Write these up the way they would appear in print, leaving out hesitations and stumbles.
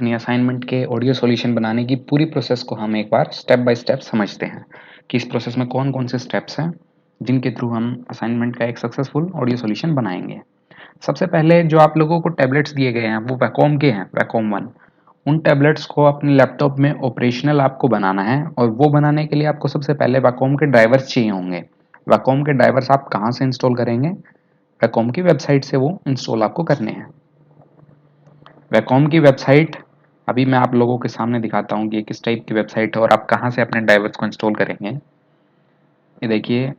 अपनी असाइनमेंट के audio solution बनाने की पूरी प्रोसेस को हम एक बार स्टेप बाय स्टेप समझते हैं कि इस प्रोसेस में कौन कौन से स्टेप्स हैं जिनके थ्रू हम असाइनमेंट का एक सक्सेसफुल ऑडियो सॉल्यूशन बनाएंगे। सबसे पहले जो आप लोगों को टैबलेट्स दिए गए हैं वो वैकॉम के हैं, वैकॉम 1। उन टैबलेट्स को अपने लैपटॉप में ऑपरेशनल आपको बनाना है और वो बनाने के लिए आपको सबसे पहले वैकॉम के ड्राइवर्स चाहिए होंगे। वैकॉम के ड्राइवर्स आप कहाँ से इंस्टॉल करेंगे? वैकॉम की वेबसाइट से वो इंस्टॉल आपको करने हैं। वैकॉम की वेबसाइट अभी मैं आप लोगों के सामने दिखाता हूँ कि ये किस टाइप की वेबसाइट है और आप कहाँ से अपने ड्राइवर्स को इंस्टॉल करेंगे। ये देखिए,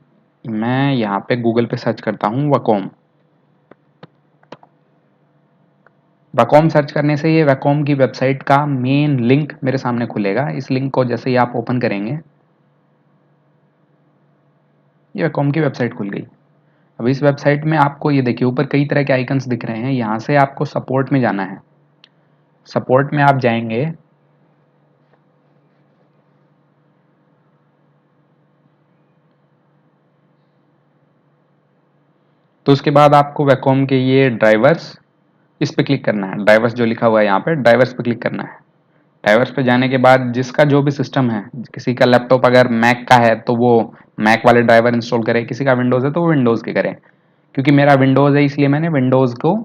मैं यहाँ पे गूगल पे सर्च करता हूँ वैकॉम। वैकॉम सर्च करने से ये वैकॉम की वेबसाइट का मेन लिंक मेरे सामने खुलेगा। इस लिंक को जैसे ही आप ओपन करेंगे, ये वैकॉम की वेबसाइट खुल गई। अब इस वेबसाइट में आपको ये देखिए ऊपर कई तरह के आइकन्स दिख रहे हैं। यहाँ से आपको सपोर्ट में जाना है। सपोर्ट में आप जाएंगे तो उसके बाद आपको वैकॉम के ये ड्राइवर्स, इस पे क्लिक करना है। ड्राइवर्स जो लिखा हुआ है यहाँ पे, ड्राइवर्स पे क्लिक करना है। ड्राइवर्स पे जाने के बाद जिसका जो भी सिस्टम है, किसी का लैपटॉप अगर मैक का है तो वो मैक वाले ड्राइवर इंस्टॉल करे, किसी का विंडोज है तो वो विंडोज के करे। क्योंकि मेरा विंडोज है इसलिए मैंने विंडोज को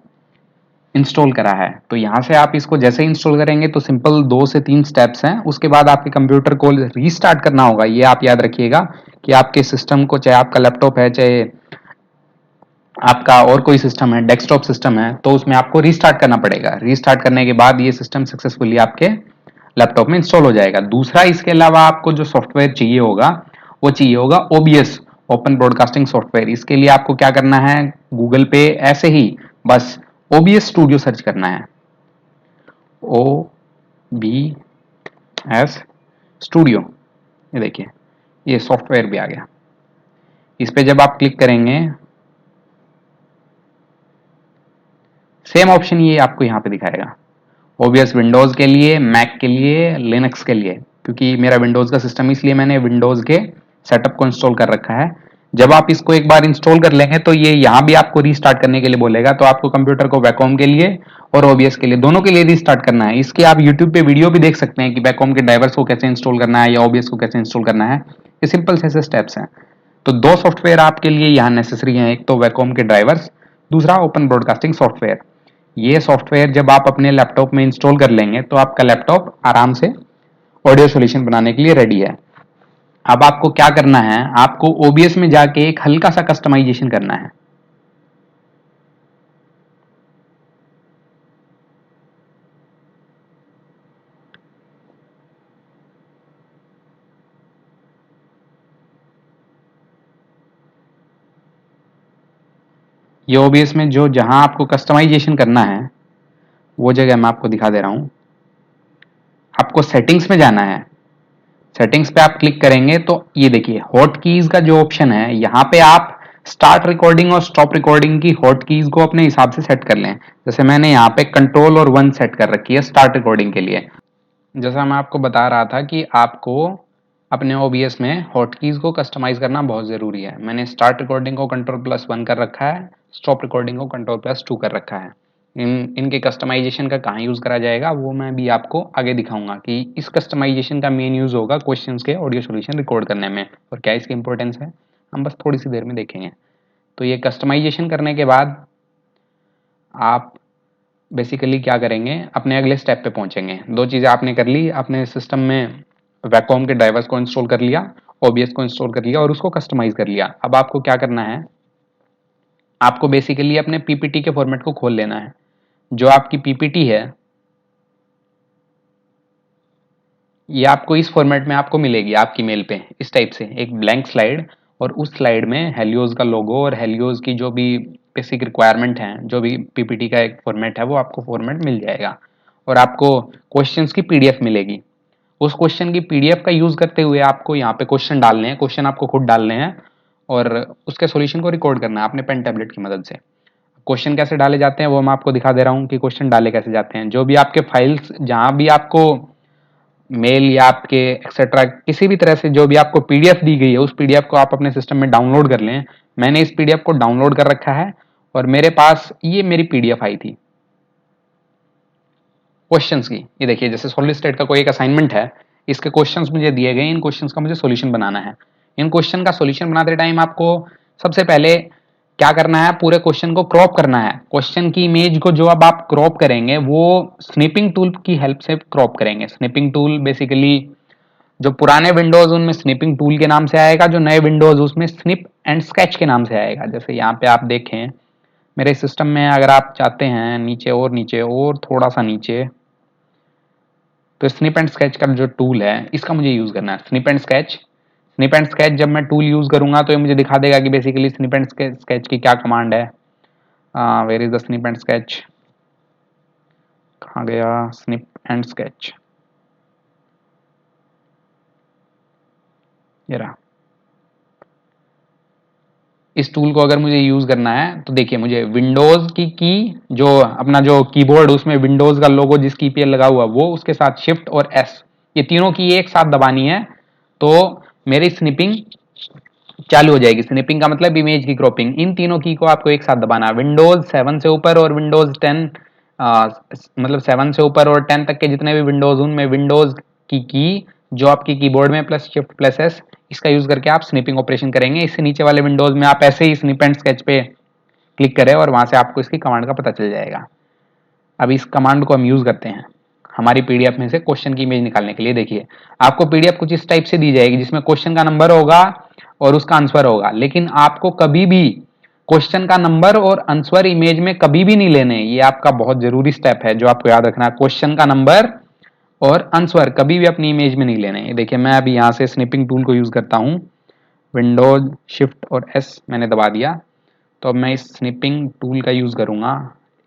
इंस्टॉल करा है। तो यहाँ से आप इसको जैसे इंस्टॉल करेंगे तो सिंपल 2 से 3 स्टेप्स हैं। उसके बाद आपके कंप्यूटर को रीस्टार्ट करना होगा। ये आप याद रखिएगा कि आपके सिस्टम को, चाहे आपका लैपटॉप है चाहे आपका और कोई सिस्टम है, डेस्कटॉप सिस्टम है, तो उसमें आपको रीस्टार्ट करना पड़ेगा। रीस्टार्ट करने के बाद ये सिस्टम सक्सेसफुली आपके लैपटॉप में इंस्टॉल हो जाएगा। दूसरा, इसके अलावा आपको जो सॉफ्टवेयर चाहिए होगा वो चाहिए होगा ओबीएस, ओपन ब्रॉडकास्टिंग सॉफ्टवेयर। इसके लिए आपको क्या करना है, गूगल पे ऐसे ही बस ओबीएस स्टूडियो सर्च करना है। ओ बी एस स्टूडियो, ये देखिए ये सॉफ्टवेयर भी आ गया। इस पे जब आप क्लिक करेंगे, सेम ऑप्शन ये आपको यहाँ पे दिखाएगा। ओबीएस विंडोज के लिए, मैक के लिए, लिनक्स के लिए। क्योंकि मेरा विंडोज का सिस्टम, इसलिए मैंने विंडोज के सेटअप को इंस्टॉल कर रखा है। जब आप इसको एक बार इंस्टॉल कर लेंगे तो ये यहाँ भी आपको रीस्टार्ट करने के लिए बोलेगा। तो आपको कंप्यूटर को वैकॉम के लिए और ओबीएस के लिए, दोनों के लिए रीस्टार्ट करना है। इसके आप यूट्यूब पे वीडियो भी देख सकते हैं कि वैकॉम के ड्राइवर्स को कैसे इंस्टॉल करना है या ओबीएस को कैसे इंस्टॉल करना है। ये सिंपल से ऐसे स्टेप्स हैं। तो 2 सॉफ्टवेयर आपके लिए यहाँ नेसेसरी हैं। एक तो वैकॉम के ड्राइवर्स, दूसरा ओपन ब्रॉडकास्टिंग सॉफ्टवेयर। ये सॉफ्टवेयर जब आप अपने लैपटॉप में इंस्टॉल कर लेंगे तो आपका लैपटॉप आराम से ऑडियो सॉल्यूशन बनाने के लिए रेडी है। अब आपको क्या करना है, आपको ओबीएस में जाके एक हल्का सा कस्टमाइजेशन करना है। ये ओबीएस में जो जहां आपको कस्टमाइजेशन करना है वो जगह मैं आपको दिखा दे रहा हूं। आपको सेटिंग्स में जाना है। सेटिंग्स पे आप क्लिक करेंगे तो ये देखिए हॉट कीज का जो ऑप्शन है, यहाँ पे आप स्टार्ट रिकॉर्डिंग और स्टॉप रिकॉर्डिंग की हॉट कीज को अपने हिसाब से सेट कर लें। जैसे मैंने यहाँ पे कंट्रोल और 1 सेट कर रखी है स्टार्ट रिकॉर्डिंग के लिए। जैसा मैं आपको बता रहा था कि आपको अपने ओबीएस में हॉटकीज को कस्टमाइज करना बहुत ज़रूरी है। मैंने स्टार्ट रिकॉर्डिंग को कंट्रोल+1 कर रखा है, स्टॉप रिकॉर्डिंग को कंट्रोल+2 कर रखा है। इनके कस्टमाइजेशन का कहाँ यूज़ करा जाएगा वो मैं भी आपको आगे दिखाऊंगा कि इस कस्टमाइजेशन का मेन यूज़ होगा क्वेश्चंस के ऑडियो सॉल्यूशन रिकॉर्ड करने में। और क्या इसकी इंपॉर्टेंस है हम बस थोड़ी सी देर में देखेंगे। तो ये कस्टमाइजेशन करने के बाद आप बेसिकली क्या करेंगे, अपने अगले स्टेप पे पहुंचेंगे। 2 चीज़ें आपने कर ली, अपने सिस्टम में वैकॉम के ड्राइवर्स को इंस्टॉल कर लिया, ओबीएस को इंस्टॉल कर लिया और उसको कस्टमाइज कर लिया। अब आपको क्या करना है, आपको बेसिकली अपने पीपीटी के फॉर्मेट को खोल लेना है। जो आपकी पीपीटी है ये आपको इस फॉर्मेट में आपको मिलेगी आपकी मेल पे, इस टाइप से एक ब्लैंक स्लाइड। और उस स्लाइड में हेलियोज का लोगो और हेलियोज की जो भी बेसिक रिक्वायरमेंट है, जो भी पीपीटी का एक फॉर्मेट है वो आपको फॉर्मेट मिल जाएगा। और आपको क्वेश्चंस की पीडीएफ मिलेगी। उस क्वेश्चन की पीडीएफ का यूज करते हुए आपको यहाँ पे क्वेश्चन डालने हैं, क्वेश्चन आपको खुद डालने हैं और उसके सॉल्यूशन को रिकॉर्ड करना है अपने पेन टैबलेट की मदद से। क्वेश्चन कैसे डाले जाते हैं वो मैं आपको दिखा दे रहा हूँ कि क्वेश्चन डाले कैसे जाते हैं। जो भी आपके फाइल्स, जहां भी आपको मेल या आपके एक्सेट्रा किसी भी तरह से जो भी आपको पीडीएफ दी गई है उस पीडीएफ को आप अपने सिस्टम में डाउनलोड कर लें। मैंने इस पीडीएफ को डाउनलोड कर रखा है और मेरे पास ये मेरी पीडीएफ आई थी। क्वेश्चंस की। ये देखिए जैसे सॉलिड स्टेट का कोई एक असाइनमेंट है, इसके क्वेश्चंस मुझे दिए गए, इन क्वेश्चंस का मुझे सॉल्यूशन बनाना है। इन क्वेश्चन का सॉल्यूशन बनाते टाइम आपको सबसे पहले क्या करना है, पूरे क्वेश्चन को क्रॉप करना है। क्वेश्चन की इमेज को जो अब आप क्रॉप करेंगे वो स्निपिंग टूल की हेल्प से क्रॉप करेंगे। स्निपिंग टूल बेसिकली जो पुराने विंडोज उनमें स्निपिंग टूल के नाम से आएगा, जो नए विंडोज उसमें स्निप एंड स्केच के नाम से आएगा। जैसे यहाँ पे आप देखें मेरे सिस्टम में, अगर आप चाहते हैं नीचे और थोड़ा सा नीचे, तो स्निप एंड स्केच का जो टूल है इसका मुझे यूज करना है। Snip and sketch, snip and sketch जब मैं टूल यूज करूंगा तो ये मुझे दिखा देगा कि बेसिकली स्निप एंड स्केच की क्या कमांड है। Where is the snip and sketch, कहाँ गया स्निप एंड स्केच, ये रहा। इस टूल को अगर मुझे यूज करना है तो देखिए मुझे विंडोज की जो अपना जो कीबोर्ड उसमें विंडोज का लोगो जिस की पे लगा हुआ वो, उसके साथ शिफ्ट और एस, ये तीनों की एक साथ दबानी है तो मेरी स्निपिंग चालू हो जाएगी। स्निपिंग का मतलब इमेज की क्रॉपिंग। इन तीनों की को आपको एक साथ दबाना है। विंडोज 7 से ऊपर और विंडोज 10 मतलब 7 से ऊपर और 10 तक के जितने भी विंडोज, उनमें विंडोज की जो आपकी कीबोर्ड में प्लस शिफ्ट प्लस एस, इसका यूज करके आप स्निपिंग ऑपरेशन करेंगे। इससे नीचे वाले विंडोज में आप ऐसे ही स्निप एंड स्केच पे क्लिक करें और वहां से आपको इसकी कमांड का पता चल जाएगा। अब इस कमांड को हम यूज करते हैं हमारी पीडीएफ में से क्वेश्चन की इमेज निकालने के लिए। देखिए आपको पीडीएफ कुछ इस टाइप से दी जाएगी जिसमें क्वेश्चन का नंबर होगा और उसका आंसर होगा, लेकिन आपको कभी भी क्वेश्चन का नंबर और आंसर इमेज में कभी भी नहीं लेने। ये आपका बहुत जरूरी स्टेप है जो आपको याद रखना है। क्वेश्चन का नंबर और आंसर कभी भी अपनी इमेज में नहीं लेने। देखिए मैं अभी यहां से स्निपिंग टूल को यूज करता हूं, विंडोज शिफ्ट और एस मैंने दबा दिया। तो अब मैं इस स्निपिंग टूल का यूज करूंगा।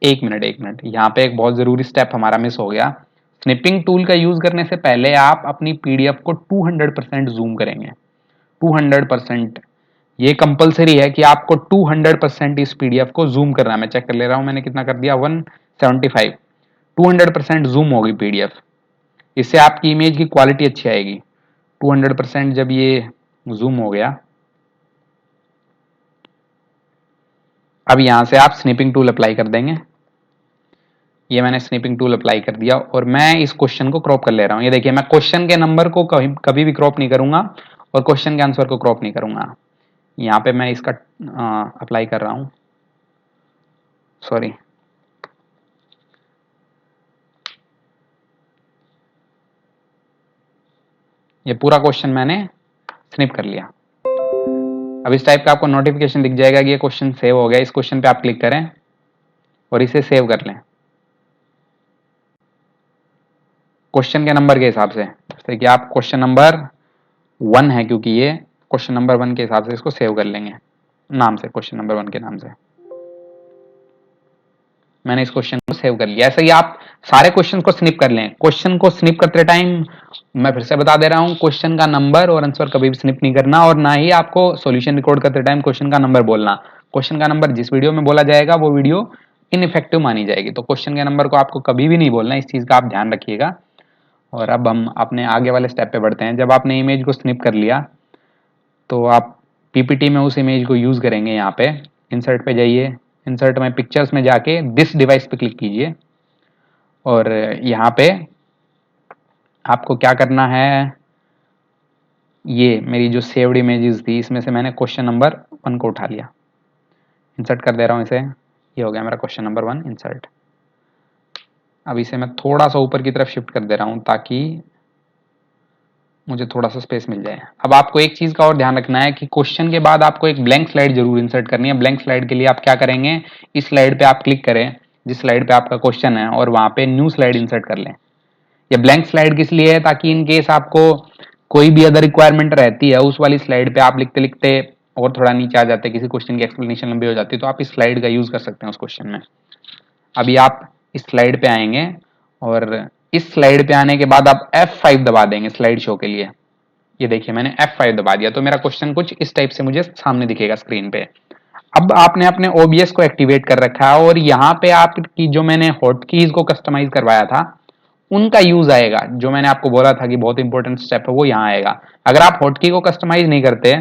एक मिनट, यहाँ पे एक बहुत जरूरी स्टेप हमारा मिस हो गया। स्निपिंग टूल का यूज करने से पहले आप अपनी पीडीएफ को 200% जूम करेंगे। 200%, ये कंपलसरी है कि आपको 200% इस पीडीएफ को जूम करना है। मैं चेक कर ले रहा हूं मैंने कितना कर दिया, 175। 200% जूम होगी पीडीएफ, इससे आपकी इमेज की क्वालिटी अच्छी आएगी। 200% जब ये जूम हो गया, अब यहां से आप स्निपिंग टूल अप्लाई कर देंगे। ये मैंने स्निपिंग टूल अप्लाई कर दिया और मैं इस क्वेश्चन को क्रॉप कर ले रहा हूं। ये देखिए मैं क्वेश्चन के नंबर को कभी भी क्रॉप नहीं करूंगा और क्वेश्चन के आंसर को क्रॉप नहीं करूंगा। यहाँ पे मैं इसका अप्लाई कर रहा हूं, सॉरी, ये पूरा क्वेश्चन मैंने स्निप कर लिया। अब इस टाइप का आपको नोटिफिकेशन दिख जाएगा कि ये क्वेश्चन सेव हो गया। इस क्वेश्चन पे आप क्लिक करें और इसे सेव कर लें क्वेश्चन के नंबर के हिसाब से। जैसे कि आप क्वेश्चन नंबर 1 है, क्योंकि ये क्वेश्चन नंबर 1 के हिसाब से इसको सेव कर लेंगे नाम से, क्वेश्चन नंबर 1 के नाम से। मैंने इस क्वेश्चन को सेव कर लिया। ऐसे ही आप सारे क्वेश्चन को स्निप कर लें। क्वेश्चन को स्निप करते टाइम मैं फिर से बता दे रहा हूं, क्वेश्चन का नंबर और आंसर कभी भी स्निप नहीं करना और ना ही आपको सॉल्यूशन रिकॉर्ड करते टाइम क्वेश्चन का नंबर बोलना। क्वेश्चन का नंबर जिस वीडियो में बोला जाएगा वो वीडियो इनइफेक्टिव मानी जाएगी। तो क्वेश्चन के नंबर को आपको कभी भी नहीं बोलना, इस चीज का आप ध्यान रखिएगा। और अब हम अपने आगे वाले स्टेप पे बढ़ते हैं। जब आपने इमेज को स्निप कर लिया तो आप पीपीटी में उस इमेज को यूज करेंगे। यहाँ पे इंसर्ट पे जाइए, इंसर्ट में पिक्चर्स में जाके दिस डिवाइस पे क्लिक कीजिए और यहाँ पे आपको क्या करना है, ये मेरी जो सेव्ड इमेजेस थी इसमें से मैंने क्वेश्चन नंबर 1 को उठा लिया, इंसर्ट कर दे रहा हूँ इसे। ये हो गया मेरा क्वेश्चन नंबर 1 इंसर्ट। अब इसे मैं थोड़ा सा ऊपर की तरफ शिफ्ट कर दे रहा हूँ ताकि मुझे थोड़ा सा स्पेस मिल जाए। अब आपको एक चीज का और ध्यान रखना है कि क्वेश्चन के बाद आपको एक ब्लैंक स्लाइड जरूर इंसर्ट करनी है। ब्लैंक स्लाइड के लिए आप क्या करेंगे, इस स्लाइड पे आप क्लिक करें जिस स्लाइड पे आपका क्वेश्चन है और वहां पे न्यू स्लाइड इंसर्ट कर लें। ये ब्लैंक स्लाइड किस लिए है, ताकि इन केस आपको कोई भी अदर रिक्वायरमेंट रहती है उस वाली स्लाइड पे आप लिखते लिखते और थोड़ा नीचे आ जाते, किसी क्वेश्चन की एक्सप्लेनेशन लंबी हो जाती है, तो आप इस स्लाइड का यूज कर सकते हैं उस क्वेश्चन में। अभी आप इस स्लाइड पे आएंगे और इस स्लाइड पे आने के बाद आप F5 दबा देंगे स्लाइड शो के लिए। ये देखिए मैंने F5 दबा दिया तो मेरा क्वेश्चन कुछ इस टाइप से मुझे सामने दिखेगा स्क्रीन पे। अब आपने अपने OBS को एक्टिवेट कर रखा है और यहाँ पे आपकी जो मैंने हॉटकीज को कस्टमाइज करवाया था उनका यूज आएगा। जो मैंने आपको बोला था कि बहुत इंपॉर्टेंट स्टेप है वो यहाँ आएगा। अगर आप हॉटकी को कस्टमाइज नहीं करते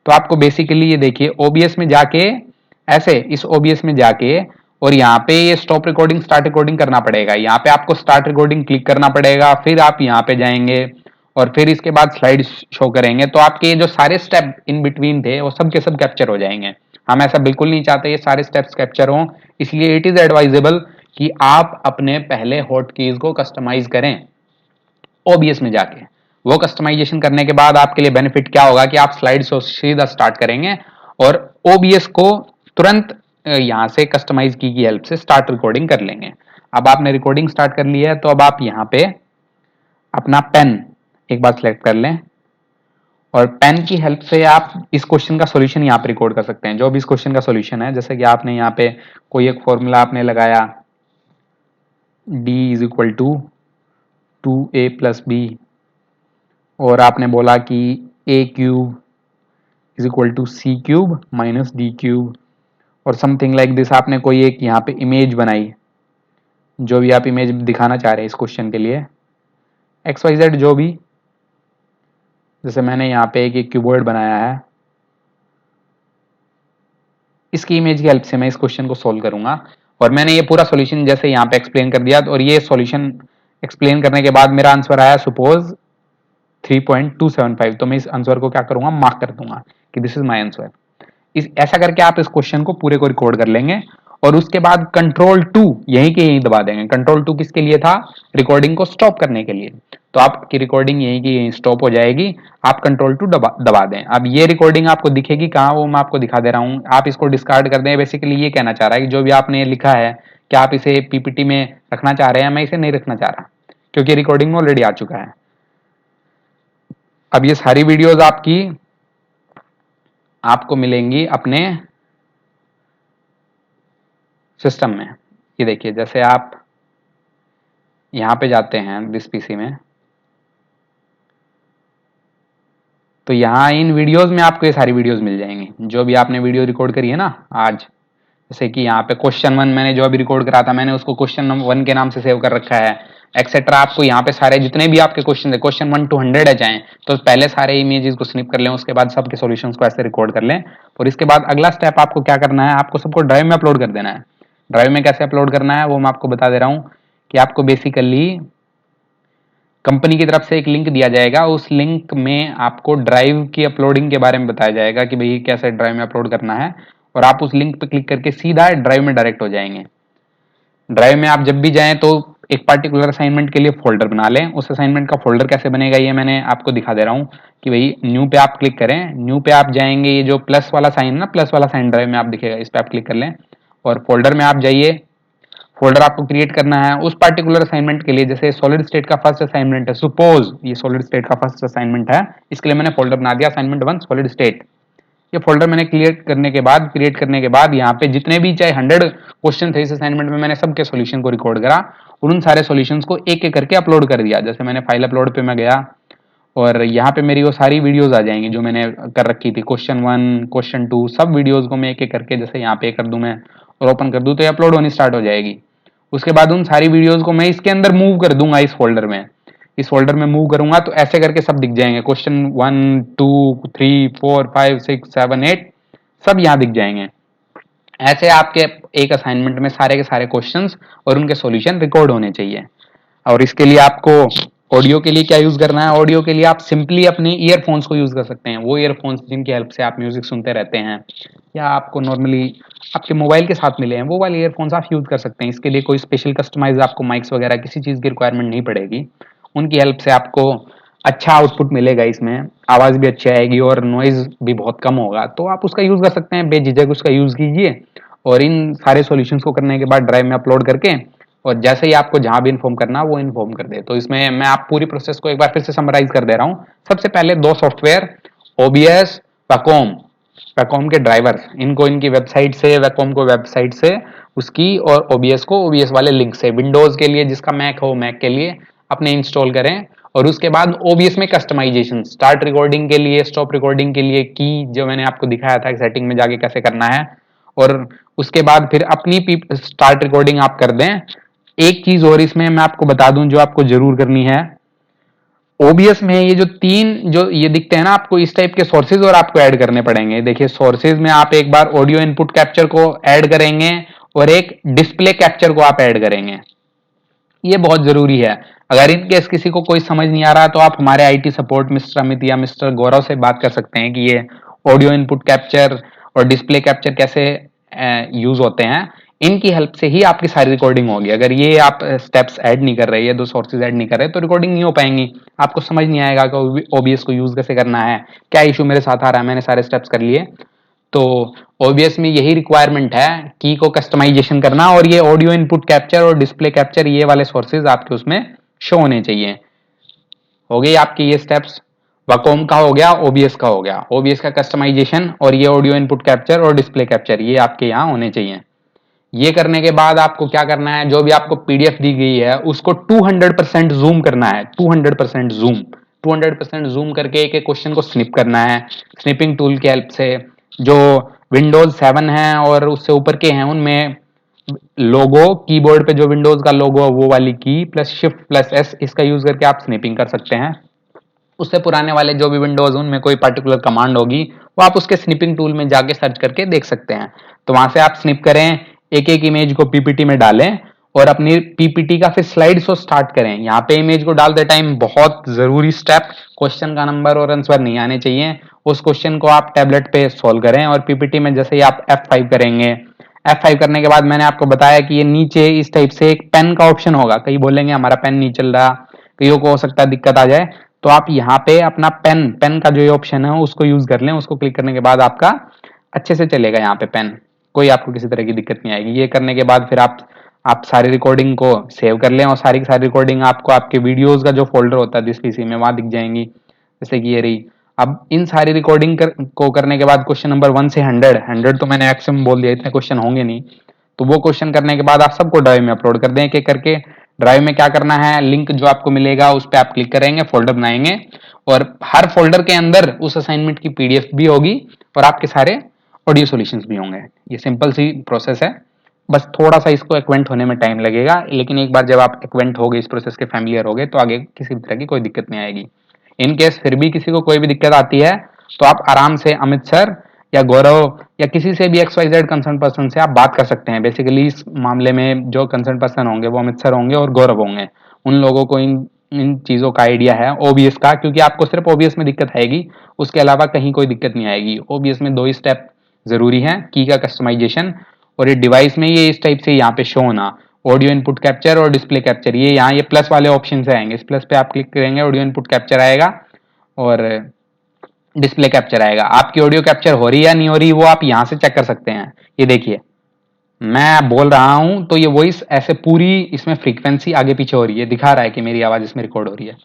तो आपको बेसिकली ये देखिए OBS में जाके, ऐसे इस OBS में जाके और यहाँ पे ये स्टॉप रिकॉर्डिंग स्टार्ट रिकॉर्डिंग करना पड़ेगा। यहाँ पे आपको स्टार्ट रिकॉर्डिंग क्लिक करना पड़ेगा, फिर आप यहाँ पे जाएंगे और फिर इसके बाद स्लाइड शो करेंगे, तो आपके ये जो सारे स्टेप इन बिटवीन थे वो सब के सब कैप्चर हो जाएंगे। हम ऐसा बिल्कुल नहीं चाहते ये सारे स्टेप्स कैप्चर हों, इसलिए इट इज एडवाइजेबल कि आप अपने पहले हॉट कीज को कस्टमाइज करें ओबीएस में जाके। वो कस्टमाइजेशन करने के बाद आपके लिए बेनिफिट क्या होगा कि आप स्लाइड शो सीधा स्टार्ट करेंगे और ओबीएस को तुरंत यहां से कस्टमाइज की हेल्प से स्टार्ट रिकॉर्डिंग कर लेंगे। अब आपने रिकॉर्डिंग स्टार्ट कर ली है, तो अब आप यहाँ पे अपना पेन एक बार सिलेक्ट कर लें और पेन की हेल्प से आप इस क्वेश्चन का सॉल्यूशन यहाँ पे रिकॉर्ड कर सकते हैं। जो भी इस क्वेश्चन का सॉल्यूशन है, जैसे कि आपने यहाँ पे कोई एक फॉर्मूला आपने लगाया d is equal to 2a plus B और आपने बोला कि a cube is equal to C cube minus D cube और समथिंग लाइक दिस। आपने कोई एक यहाँ पे इमेज बनाई, जो भी आप इमेज दिखाना चाह रहे हैं इस क्वेश्चन के लिए, एक्स वाई जेड जो भी, जैसे मैंने यहाँ पे एक क्यूबॉइड बनाया है, इसकी इमेज की हेल्प से मैं इस क्वेश्चन को सोल्व करूंगा। और मैंने ये पूरा सॉल्यूशन जैसे यहाँ पे एक्सप्लेन कर दिया, और ये सॉल्यूशन एक्सप्लेन करने के बाद मेरा आंसर आया सपोज 3.275, तो मैं इस आंसर को क्या करूंगा, मार्क कर दूंगा कि दिस इज माय आंसर। इस ऐसा करके आप इस क्वेश्चन को पूरे को रिकॉर्ड कर लेंगे और उसके बाद कंट्रोल 2 यहीं के यहीं दबा देंगे। कंट्रोल 2 किसके लिए था, रिकॉर्डिंग को स्टॉप करने के लिए। तो आपकी रिकॉर्डिंग यहीं की यहीं स्टॉप हो जाएगी, आप कंट्रोल 2 दबा दें। अब ये रिकॉर्डिंग आपको दिखेगी कहाँ, वो मैं आपको दिखा दे रहा हूं। आप इसको डिस्कार्ड कर दें, बेसिकली ये कहना चाह रहा है कि जो भी आपने लिखा है, क्या आप इसे पीपीटी में रखना चाह रहे हैं, मैं इसे नहीं रखना चाह रहा क्योंकि रिकॉर्डिंग में ऑलरेडी आ चुका है। अब ये सारी वीडियोस आपको मिलेंगी अपने सिस्टम में। ये देखिए, जैसे आप यहां पे जाते हैं दिस पीसी में, तो यहां इन वीडियोस में आपको ये सारी वीडियोस मिल जाएंगी जो भी आपने वीडियो रिकॉर्ड करी है ना आज। जैसे कि यहाँ पे क्वेश्चन 1 मैंने जो अभी रिकॉर्ड करा था, मैंने उसको क्वेश्चन 1 के नाम से सेव कर रखा है, एक्सेट्रा। आपको यहाँ पे सारे जितने भी आपके क्वेश्चन है, क्वेश्चन 1 to 100 है चाहे, तो पहले सारे इमेजेस को स्निप कर लें, उसके बाद सबके सॉल्यूशंस को ऐसे रिकॉर्ड कर लें। और इसके बाद अगला स्टेप आपको क्या करना है, आपको सबको ड्राइव में अपलोड कर देना है। ड्राइव में कैसे अपलोड करना है वो मैं आपको बता दे रहा हूँ कि आपको बेसिकली कंपनी की तरफ से एक लिंक दिया जाएगा, उस लिंक में आपको ड्राइव की अपलोडिंग के बारे में बताया जाएगा कि भाई कैसे ड्राइव में अपलोड करना है, और आप उस लिंक पे क्लिक करके सीधा ड्राइव में डायरेक्ट हो जाएंगे। ड्राइव में आप जब भी जाएं तो एक पर्टिकुलर असाइनमेंट के लिए फोल्डर बना लें। उस असाइनमेंट का फोल्डर कैसे बनेगा ये मैंने आपको दिखा दे रहा हूँ कि भाई न्यू पे आप क्लिक करें, न्यू पे आप जाएंगे, ये जो प्लस वाला साइन है ना, प्लस वाला साइन ड्राइव में आप दिखेगा, इस पे आप क्लिक कर लें और फोल्डर में आप जाइए। फोल्डर आपको क्रिएट करना है उस पर्टिकुलर असाइनमेंट के लिए। जैसे सॉलिड स्टेट का फर्स्ट असाइनमेंट है, सपोज ये सॉलिड स्टेट का फर्स्ट असाइनमेंट है, इसके लिए मैंने फोल्डर बना दिया असाइनमेंट 1 सॉलिड स्टेट। ये फोल्डर मैंने क्रिएट करने के बाद यहाँ पे जितने भी चाहे 100 क्वेश्चन थे इस असाइनमेंट में, मैंने सबके सॉल्यूशन को रिकॉर्ड करा और उन सारे सॉल्यूशंस को एक एक करके अपलोड कर दिया। जैसे मैंने फाइल अपलोड पे मैं गया और यहाँ पे मेरी वो सारी वीडियोस आ जाएंगी जो मैंने कर रखी थी, क्वेश्चन 1 क्वेश्चन 2 सब वीडियोस को मैं एक एक करके जैसे यहाँ पे कर दूं मैं और ओपन कर दूं तो ये अपलोड होनी स्टार्ट हो जाएगी। उसके बाद उन सारी वीडियोस को मैं इसके अंदर मूव कर दूंगा, इस फोल्डर में मूव करूंगा तो ऐसे करके सब दिख जाएंगे, क्वेश्चन 1 2 3 4 5 6 7 8 सब यहाँ दिख जाएंगे। ऐसे आपके एक असाइनमेंट में सारे के सारे क्वेश्चंस और उनके सॉल्यूशन रिकॉर्ड होने चाहिए। और इसके लिए आपको ऑडियो के लिए क्या यूज करना है, ऑडियो के लिए आप सिंपली अपने ईयरफोन्स को यूज कर सकते हैं। वो ईयरफोन्स जिनकी हेल्प से आप म्यूजिक सुनते रहते हैं या आपको नॉर्मली आपके मोबाइल के साथ मिले हैं, वो वाले ईयरफोन्स आप यूज कर सकते हैं। इसके लिए कोई स्पेशल कस्टमाइज आपको माइक्स वगैरह किसी चीज की रिक्वायरमेंट नहीं पड़ेगी। उनकी हेल्प से आपको अच्छा आउटपुट मिलेगा, इसमें आवाज भी अच्छी आएगी और नॉइज भी बहुत कम होगा, तो आप उसका यूज कर सकते हैं, बेझिझक उसका यूज कीजिए। और इन सारे सॉल्यूशंस को करने के बाद ड्राइव में अपलोड करके और जैसे ही आपको जहां भी इन्फॉर्म करना वो इन्फॉर्म कर दे। तो इसमें मैं आप पूरी प्रोसेस को एक बार फिर से समराइज कर दे रहा हूं। सबसे पहले 2 सॉफ्टवेयर ओबीएस, वैकॉम, वैकॉम के ड्राइवर्स, इनको इनकी वेबसाइट से, वैकॉम को वेबसाइट से उसकी और ओबीएस को ओबीएस वाले लिंक से, विंडोज के लिए जिसका मैक हो मैक के लिए अपने इंस्टॉल करें। और उसके बाद ओबीएस में कस्टमाइजेशन, स्टार्ट रिकॉर्डिंग के लिए, स्टॉप रिकॉर्डिंग के लिए की जो मैंने आपको दिखाया था सेटिंग में जाके कैसे करना है, और उसके बाद फिर अपनी स्टार्ट रिकॉर्डिंग आप कर दें। एक चीज और इसमें मैं आपको बता दूं जो आपको जरूर करनी है, ओबीएस में ये जो 3 जो ये दिखते हैं ना आपको, इस टाइप के सोर्सेज और आपको ऐड करने पड़ेंगे। देखिए सोर्सेज में आप एक बार ऑडियो इनपुट कैप्चर को ऐड करेंगे और एक डिस्प्ले कैप्चर को आप ऐड करेंगे। ये बहुत जरूरी है। अगर इन केस किसी को कोई समझ नहीं आ रहा तो आप हमारे आईटी सपोर्ट मिस्टर अमित या मिस्टर गौरव से बात कर सकते हैं कि ये ऑडियो इनपुट कैप्चर और डिस्प्ले कैप्चर कैसे यूज होते हैं। इनकी हेल्प से ही आपकी सारी रिकॉर्डिंग होगी। अगर ये आप स्टेप्स ऐड नहीं कर रहे, ये दो सोर्सेज ऐड नहीं कर रहे, तो रिकॉर्डिंग नहीं हो पाएंगी। आपको समझ नहीं आएगा कि ओबीएस को यूज कैसे करना है, क्या इशू मेरे साथ आ रहा है, मैंने सारे स्टेप्स कर लिए। तो ओबीएस में यही रिक्वायरमेंट है, की को कस्टमाइजेशन करना, और ये ऑडियो इनपुट कैप्चर और डिस्प्ले कैप्चर ये वाले सोर्सेज आपके उसमें शो होने चाहिए। हो गई आपकी ये स्टेप्स। वकॉम का हो गया, ओबीएस का हो गया। ओबीएस का कस्टमाइजेशन और ये ऑडियो इनपुट कैप्चर और डिस्प्ले कैप्चर ये आपके यहाँ होने चाहिए। ये करने के बाद आपको क्या करना है, जो भी आपको पीडीएफ दी गई है उसको 200% जूम करना है। 200% जूम, 200% जूम करके एक एक क्वेश्चन को स्निप करना है स्निपिंग टूल की हेल्प से। जो विंडोज 7 है और उससे ऊपर के हैं उनमें लोगो, कीबोर्ड पे जो विंडोज का लोगो वो वाली की प्लस शिफ्ट प्लस एस, इसका यूज करके आप स्निपिंग कर सकते हैं। उससे पुराने वाले जो भी विंडोज उनमें कोई पर्टिकुलर कमांड होगी वो आप उसके स्निपिंग टूल में जाके सर्च करके देख सकते हैं। तो वहां से आप स्निप करें, एक एक इमेज को पीपीटी में डालें और अपनी पीपीटी का फिर स्लाइड शो स्टार्ट करें। यहाँ पे इमेज को डालते टाइम बहुत जरूरी स्टेप, क्वेश्चन का नंबर और आंसर नहीं आने चाहिए। उस क्वेश्चन को आप टैबलेट पे सोल्व करें और पीपीटी में जैसे ही आप F5 करेंगे, F5 करने के बाद मैंने आपको बताया कि ये नीचे इस टाइप से एक पेन का ऑप्शन होगा। कई बोलेंगे हमारा पेन नहीं चल रहा, कईयों को हो सकता है दिक्कत आ जाए, तो आप यहाँ पे अपना पेन का जो ये ऑप्शन है उसको यूज कर लें। उसको क्लिक करने के बाद आपका अच्छे से चलेगा यहाँ पे पेन, कोई आपको किसी तरह की दिक्कत नहीं आएगी। ये करने के बाद फिर आप सारी रिकॉर्डिंग को सेव कर लें और सारी की सारी रिकॉर्डिंग आपको आपके वीडियोज का जो फोल्डर होता है जिस पीसी में वहां दिख जाएंगी, जैसे कि ये रही। अब इन सारी रिकॉर्डिंग को करने के बाद क्वेश्चन नंबर 1 से 100 तो मैंने मैक्सिमम बोल दिया, इतने क्वेश्चन होंगे नहीं। तो वो क्वेश्चन करने के बाद आप सबको ड्राइव में अपलोड कर दें एक एक करके। ड्राइव में क्या करना है, लिंक जो आपको मिलेगा उस पर आप क्लिक करेंगे, फोल्डर बनाएंगे और हर फोल्डर के अंदर उस असाइनमेंट की पीडीएफ भी होगी और आपके सारे ऑडियो सॉल्यूशंस भी होंगे। ये सिंपल सी प्रोसेस है, बस थोड़ा सा इसको एक्वेंट होने में टाइम लगेगा, लेकिन एक बार जब आप एक्वेंट हो गए, इस प्रोसेस के फैमिलियर हो गए, तो आगे किसी भी तरह की कोई दिक्कत नहीं आएगी। इन केस फिर भी किसी को कोई भी दिक्कत आती है तो आप आराम से अमित सर या गौरव या किसी से भी XYZ कंसर्न पर्सन से आप बात कर सकते हैं। बेसिकली इस मामले में जो कंसर्न पर्सन होंगे वो अमित सर होंगे और गौरव होंगे। उन लोगों को इन चीजों का आइडिया है ओबीएस का, क्योंकि आपको सिर्फ ओबीएस में दिक्कत आएगी, उसके अलावा कहीं कोई दिक्कत नहीं आएगी। ओबीएस में 2 ही स्टेप जरूरी है, की का कस्टमाइजेशन और ये डिवाइस में ये इस टाइप से यहाँ पे शो होना, ऑडियो इनपुट कैप्चर और डिस्प्ले कैप्चर। ये यहाँ ये प्लस वाले ऑप्शन से आएंगे, इस प्लस पे आप क्लिक करेंगे, ऑडियो इनपुट कैप्चर आएगा और डिस्प्ले कैप्चर आएगा। आपकी ऑडियो कैप्चर हो रही है या नहीं हो रही वो आप यहां से चेक कर सकते हैं। ये देखिए मैं बोल रहा हूं तो ये वॉइस ऐसे पूरी इसमें फ्रीक्वेंसी आगे पीछे हो रही है, दिखा रहा है कि मेरी आवाज इसमें रिकॉर्ड हो रही है।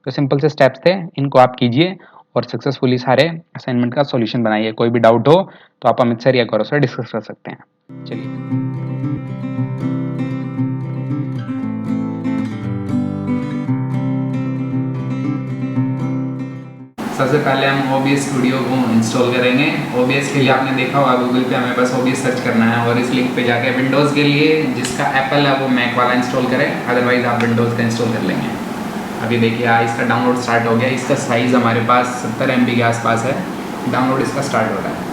तो सिंपल से स्टेप्स थे, इनको आप कीजिए और सक्सेसफुली सारे असाइनमेंट का सॉल्यूशन बनाइए। कोई भी डाउट हो तो आप अमित सर या गौरव सर डिस्कस कर सकते हैं। चलिए सबसे पहले हम OBS स्टूडियो को इंस्टॉल करेंगे। OBS के लिए आपने देखा होगा गूगल पे हमें बस OBS सर्च करना है और इस लिंक पे जाके विंडोज़ के लिए जिसका एप्पल है वो मैक वाला इंस्टॉल करें, अदरवाइज आप विंडोज़ का इंस्टॉल कर लेंगे। अभी देखिए इसका डाउनलोड स्टार्ट हो गया। इसका साइज़ हमारे पास 70 MB के आसपास है। डाउनलोड इसका स्टार्ट हो रहा है।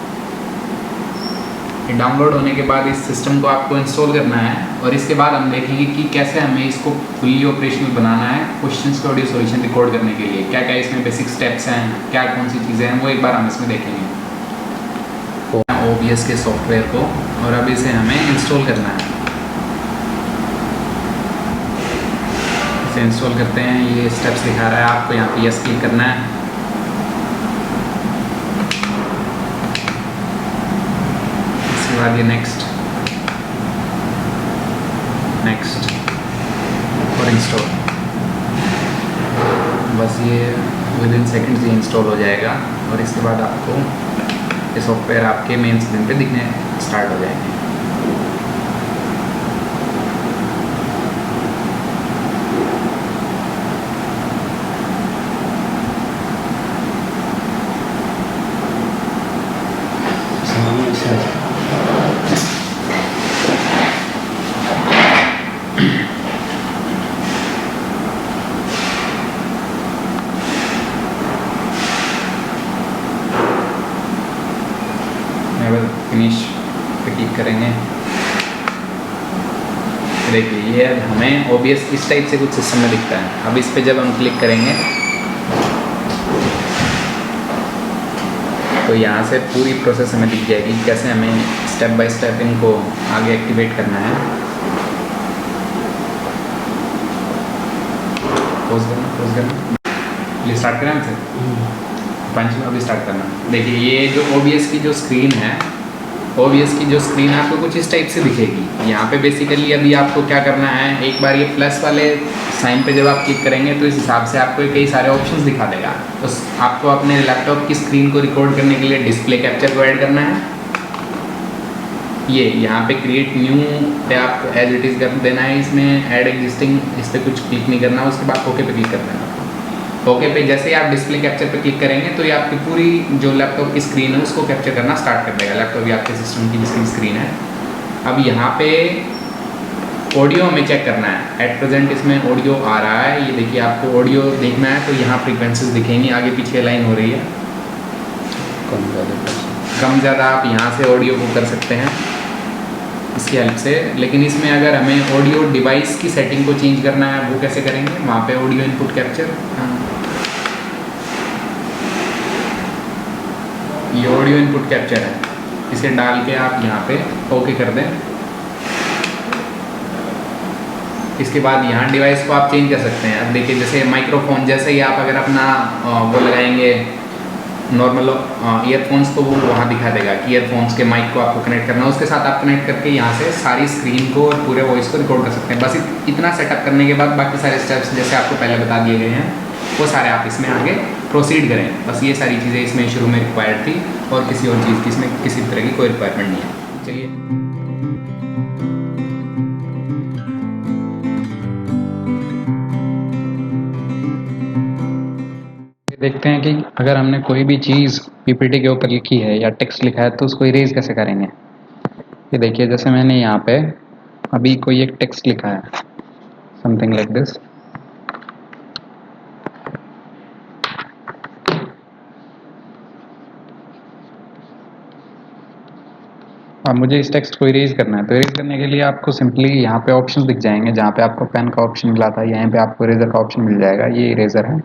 डाउनलोड होने के बाद इस सिस्टम को आपको इंस्टॉल करना है और इसके बाद हम देखेंगे कि कैसे हमें इसको फुल्ली ऑपरेशनल बनाना है क्वेश्चंस के ऑडियो सॉल्यूशन रिकॉर्ड करने के लिए। क्या क्या इसमें बेसिक स्टेप्स हैं, क्या कौन सी चीज़ें हैं, वो एक बार हम इसमें देखेंगे OBS के सॉफ्टवेयर को। और अब इसे हमें इंस्टॉल करना है। इसे इंस्टॉल करते हैं, ये स्टेप्स दिखा रहा है आपको, यहाँ पे यस क्लिक करना है। बाद ये नेक्स्ट और इंस्टॉल, बस ये विद इन सेकेंड्स ये इंस्टॉल हो जाएगा और इसके बाद आपको ये सॉफ्टवेयर आपके मेन स्क्रीन पे दिखने स्टार्ट हो जाएंगे। फिनिश पे क्लिक करेंगे देखिए ये अब हमें OBS इस टाइप से कुछ सिस्टम में दिखता है। अब इस पे जब हम क्लिक करेंगे तो यहाँ से पूरी प्रोसेस हमें दिख जाएगी, कैसे हमें स्टेप बाय स्टेप इनको आगे एक्टिवेट करना है। पोज करना प्लीज, स्टार्ट करें हमसे पंच अभी स्टार्ट करना। देखिए ये जो OBS की जो स्क्रीन है, OBS की जो स्क्रीन है आपको कुछ इस टाइप से दिखेगी। यहाँ पे बेसिकली अभी आपको क्या करना है, एक बार ये प्लस वाले साइन पे जब आप क्लिक करेंगे तो इस हिसाब से आपको कई सारे ऑप्शंस दिखा देगा। तो आपको अपने लैपटॉप की स्क्रीन को रिकॉर्ड करने के लिए डिस्प्ले कैप्चर को ऐड करना है। ये यहाँ पे क्रिएट न्यू पे आप एज इट इज़ कर देना है, इसमें ऐड एग्जिस्टिंग इस पर कुछ क्लिक नहीं करना, उसके बाद ओके पे क्लिक कर देना। ओके पे जैसे ही आप डिस्प्ले कैप्चर पे क्लिक करेंगे तो ये आपकी पूरी जो लैपटॉप की स्क्रीन है उसको कैप्चर करना स्टार्ट कर देगा, लैपटॉप या आपके सिस्टम की जिसकी स्क्रीन है। अब यहाँ पे ऑडियो हमें चेक करना है। एट प्रेजेंट इसमें ऑडियो आ रहा है, ये देखिए आपको ऑडियो देखना है तो यहाँ फ्रीक्वेंसीज दिखेंगी, आगे पीछे लाइन हो रही है, कम ज़्यादा आप यहाँ से ऑडियो को कर सकते हैं इसकी हेल्प से। लेकिन इसमें अगर हमें ऑडियो डिवाइस की सेटिंग को चेंज करना है वो कैसे करेंगे, वहाँ पे ऑडियो इनपुट कैप्चर, ये ऑडियो इनपुट कैप्चर है, इसे डाल के आप यहाँ पे ओके कर दें। इसके बाद यहाँ डिवाइस को आप चेंज कर सकते हैं। अब देखिए जैसे माइक्रोफोन, जैसे ही आप अगर अपना वो लगाएंगे नॉर्मल ईयरफोन्स, तो वो वहाँ दिखा देगा कि ईयरफोन्स के माइक को आपको कनेक्ट करना है, उसके साथ आप कनेक्ट करके यहाँ से सारी स्क्रीन को और पूरे वॉइस को रिकॉर्ड कर सकते हैं। बस इतना सेटअप करने के बाद बाकी सारे स्टेप्स जैसे आपको पहले बता दिए गए हैं वो सारे आप इसमें आगे प्रोसीड करें। बस ये सारी चीज़ें इसमें शुरू में रिक्वायर्ड थी और किसी और चीज़ की इसमें किसी तरह की कोई रिक्वायरमेंट नहीं है। चलिए देखते हैं कि अगर हमने कोई भी चीज़ PPT के ऊपर लिखी है या टेक्स्ट लिखा है तो उसको इरेज कैसे करेंगे। ये देखिए जैसे मैंने यहाँ पे अभी कोई एक टेक्स्ट लिखा है, समथिंग लाइक दिस। अब मुझे इस टेक्स्ट को इरेज करना है, तो इरेज करने के लिए आपको सिंपली यहाँ पे ऑप्शंस दिख जाएंगे, जहाँ पे आपको पेन का ऑप्शन मिला था यहाँ पे आपको इरेजर का ऑप्शन मिल जाएगा। ये इरेजर है,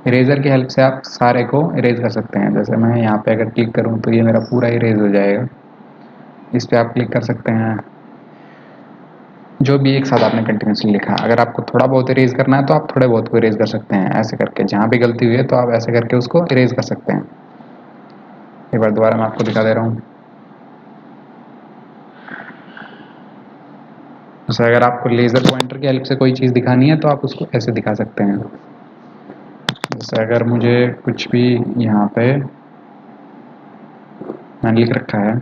इरेजर की हेल्प से आप सारे को इरेज कर सकते हैं। जैसे मैं यहाँ पे अगर क्लिक करूँ तो ये मेरा पूरा इरेज हो जाएगा। इस पर आप क्लिक कर सकते हैं, जो भी एक साथ आपने कंटिन्यूसली लिखा। अगर आपको थोड़ा बहुत इरेज करना है तो आप थोड़े बहुत को इरेज कर सकते हैं, ऐसे करके जहाँ भी गलती हुई है तो आप ऐसे करके उसको इरेज कर सकते हैं। एक बार दोबारा मैं आपको दिखा दे रहा हूँ। जैसे अगर आपको लेज़र पॉइंटर की हेल्प से कोई चीज़ दिखानी है तो आप उसको ऐसे दिखा सकते हैं। जैसे अगर मुझे कुछ भी यहाँ पे मैंने लिख रखा है,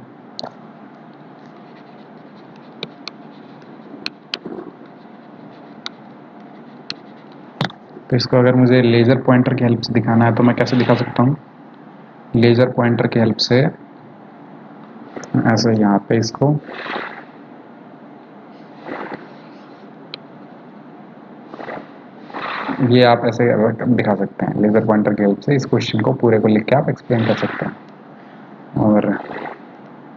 तो इसको अगर मुझे लेज़र पॉइंटर की हेल्प से दिखाना है तो मैं कैसे दिखा सकता हूँ। लेज़र पॉइंटर की हेल्प से ऐसे यहाँ पे इसको ये आप ऐसे दिखा सकते हैं। लेज़र पॉइंटर की हेल्प से इस क्वेश्चन को पूरे को लिख के आप एक्सप्लेन कर सकते हैं। और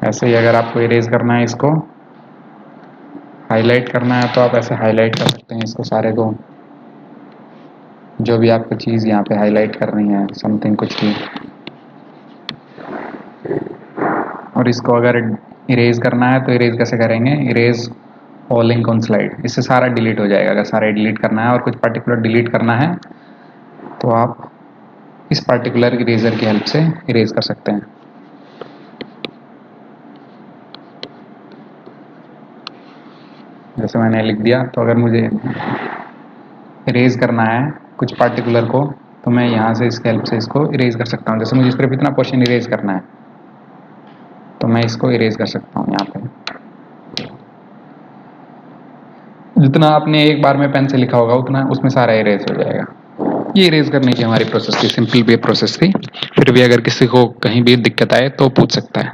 ऐसे ही अगर आपको इरेज करना है, इसको हाईलाइट करना है तो आप ऐसे हाईलाइट कर सकते हैं इसको सारे को, जो भी आपको चीज़ यहाँ पे हाईलाइट करनी है, समथिंग कुछ भी। और इसको अगर इरेज करना है तो इरेज कैसे करेंगे, erase all link on slide, इससे सारा डिलीट हो जाएगा। अगर सारा डिलीट करना है और कुछ पर्टिकुलर डिलीट करना है तो आप इस पर्टिकुलर इरेजर की हेल्प से इरेज कर सकते हैं। जैसे मैंने लिख दिया, तो अगर मुझे इरेज करना है कुछ पर्टिकुलर को तो मैं यहाँ से इसकी हेल्प से इसको इरेज कर सकता हूँ। जैसे मुझे सिर्फ इतना पोर्शन इरेज करना है तो मैं इसको इरेज कर सकता हूँ। यहाँ पे जितना आपने एक बार में पेन से लिखा होगा उतना उसमें सारा इरेज हो जाएगा। ये इरेज करने की हमारी प्रोसेस थी, सिंपल भी प्रोसेस थी। फिर भी अगर किसी को कहीं भी दिक्कत आए तो पूछ सकता है।